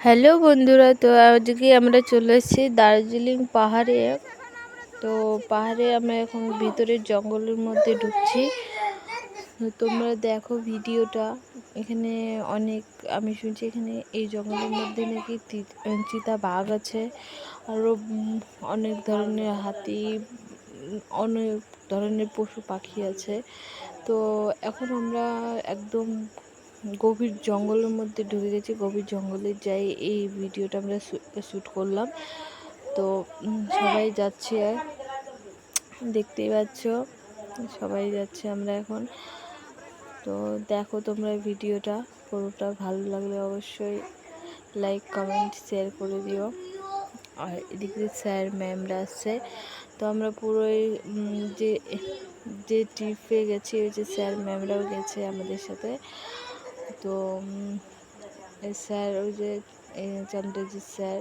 Hello বন্ধুরা, তো আজকে আমরা চলে এসেছি দার্জিলিং পাহাড়ে। তো পাহাড়ে আমরা এখন ভিতরের জঙ্গলের মধ্যে ঢুকছি। তো তোমরা দেখো ভিডিওটা। এখানে অনেক, আমি শুনছি এখানে এই জঙ্গলের মধ্যে নাকি চিতা বাঘ আছে, আরও অনেক ধরনের হাতি, অনেক ধরনের পশু পাখি আছে। তো এখন আমরা একদম গভীর জঙ্গলের মধ্যে ঢুকে গেছি। গভীর জঙ্গলে যাই এই ভিডিওটা আমরা শ্যুট করলাম। তো সবাই যাচ্ছে, দেখতেই পাচ্ছ, সবাই যাচ্ছে আমরা এখন। তো দেখো তোমরা ভিডিওটা পুরোটা, ভালো লাগলে অবশ্যই লাইক কমেন্ট শেয়ার করে দিও। আর এদিকে স্যার ম্যামরা আসছে। তো আমরা পুরোই যে ট্রিপে গেছি, ওই যে স্যার ম্যামরাও গেছে আমাদের সাথে। তো স্যার, ওই যে চন্দ্রজিৎ স্যার।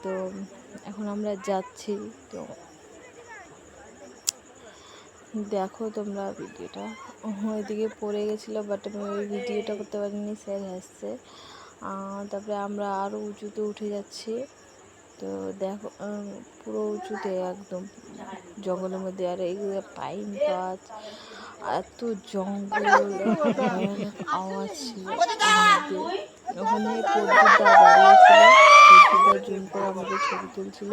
তো এখন আমরা যাচ্ছি। তো দেখো তোমরা ভিডিওটা। ওইদিকে পড়ে গেছিলো, বাট আমি ওই ভিডিওটা করতে পারিনি, স্যার হাসছে। তারপরে আমরা আরও উঁচুতে উঠে যাচ্ছি। তো দেখো পুরো উঁচুতে একদম জঙ্গলের মধ্যে, আর এইগুলো পাইন গাছ, এত জঙ্গল, ভয়ানক আওয়াজ ছিল। ওখানে পদ্মুদা দাঁড়িয়েছিল, পদ্মুদা জুম করে আমাদের ছবি তুলছিল।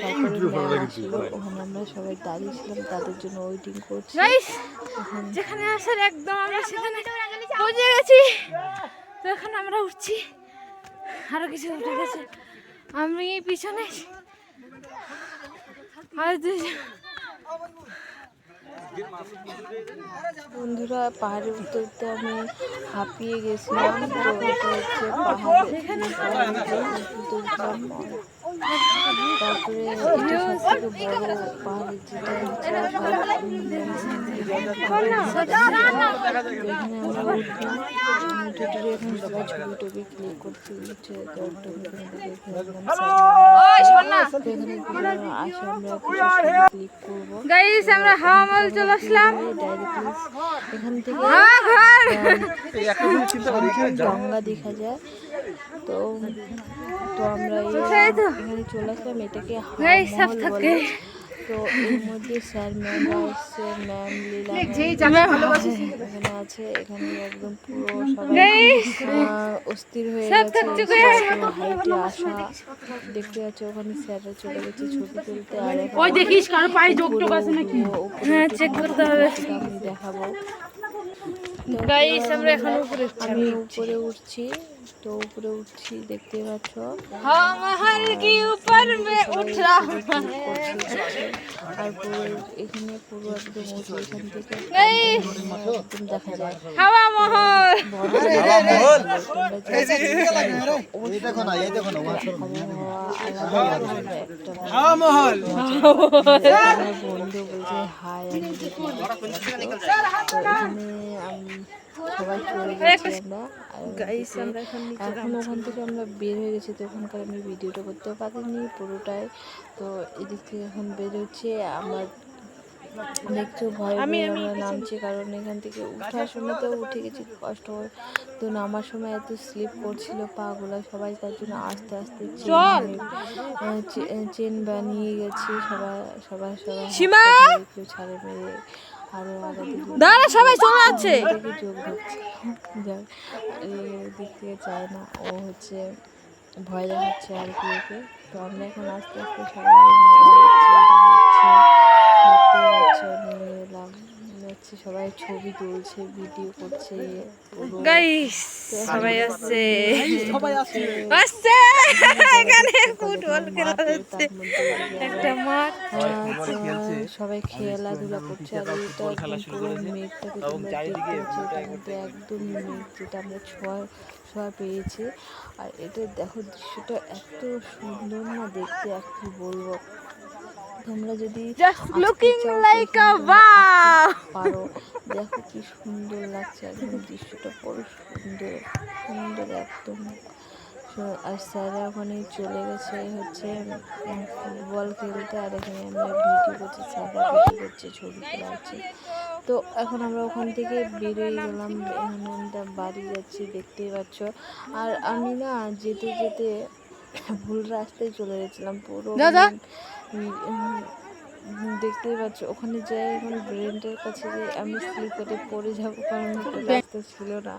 তারপরে ম্যাম আসলো, ওখানে আমরা সবাই দাঁড়িয়েছিলাম, তাদের জন্য ওয়েটিং করছি। যেখানে আসার একদম আমরা সেখানে পৌঁছে গেছি। তো এখন আমরা উঠছি, আরো কিছু উঠে গেছে, আমি পিছনে আর বন্ধুরা। পাহাড়ে উঠতে উঠতে আমি হাঁপিয়ে গেছিলাম। তো এটা হচ্ছে পাহাড়ে উঠলাম। তারপরে এটা সব থেকে বড় পাহাড়ের, যেটা হচ্ছে এখানে আমরা উঠলাম। উঠে টুটে এখন সবাই ছবি টবি ক্লিক করতে উঠছে। তো ক্লিক করবো। আমরা হাওয়া মহল চলে আসলাম। এখান থেকে গঙ্গা দেখা যায়। তো আমরা এখানে চলে আসলাম, এটাকে হাওয়া মহল বলে। তো এর মধ্যে স্যার ম্যাম আসছে, ম্যাম লীলা এখানে আছে। এখানে একদম পুরো সবাই অস্থির হয়ে গেছে হাইটে আসা। দেখতে যাচ্ছে ওখানে স্যাররা চলে গেছে ছবি তুলতে। আর হ্যাঁ, চেক করতে হবে, আমি দেখাবো। আমি উপরে উঠছি। তো উপরে উঠছি, দেখতে পাচ্ছ। আর পুরো এখানে পুরো একদম উঁচু, এখান থেকে একদম দেখা যায় হাওয়া মহল। বন্ধু বলছে হাই, আমি সবাই চলে গেছি আমরা। এখন ওখান থেকে আমরা বের হয়ে গেছি। তো ওখানকার আমি ভিডিওটা করতে পারিনি পুরোটাই। তো এদিক থেকে এখন বের হচ্ছে। আমার দেখছো ভয় পেয়ে আমরা নামছি, কারণ এখান থেকে উঠার সময় তো উঠে গেছি কষ্ট হয়। তো নামার সময় এত স্লিপ করছিল পাগুলো সবাই, তার জন্য আস্তে আস্তে চেন বানিয়ে গেছি সবাই সবাই কেউ ছাড়ে মেরে আরো আগে সবাই চলে যাচ্ছে, যোগ হচ্ছে। যাক, দিক থেকে চায় না, ও হচ্ছে ভয় দেখাচ্ছে আর কি ওকে। তো আমরা এখন আস্তে আস্তে সবাই যাচ্ছি, সবাই ছবি তুলছে, ভিডিও করছে। সবাই আসছে, এখানে ফুটবল খেলা হচ্ছে, একটা মাঠ, সবাই খেলাধুলা করছে। আর এটা পুরো মেঘটাকে তোমরা দেখতে পাচ্ছ, এটার মধ্যে একদম মেঘ, যেটা আমরা ছোঁয়া পেয়েছি। আর এটা দেখো, দৃশ্যটা এত সুন্দর না দেখতে, আর কি বলবো। তোমরা যদি পারো, দেখো কি সুন্দর লাগছে, একদম দৃশ্যটা বড় সুন্দর সুন্দর একদম। আর স্যাররা ওখানে চলে গেছে হচ্ছে ফুটবল খেলতে। আর এখানে আমরা ভিডিও করছি, স্যাররা ভিডিও করছে, ছবি তোলা হচ্ছে। তো এখন আমরা ওখান থেকে বেরিয়ে গেলাম, এখন আমরা বাড়ি যাচ্ছি দেখতেই পাচ্ছ। আর আমি না যেতে যেতে ভুল রাস্তায় চলে গেছিলাম পুরো, দেখতেই পাচ্ছ। ওখানে যাই এখন ব্রেনটার কাছে যে আমি স্লিপারে পড়ে যাবো, কারণ একটা রাস্তা ছিল না।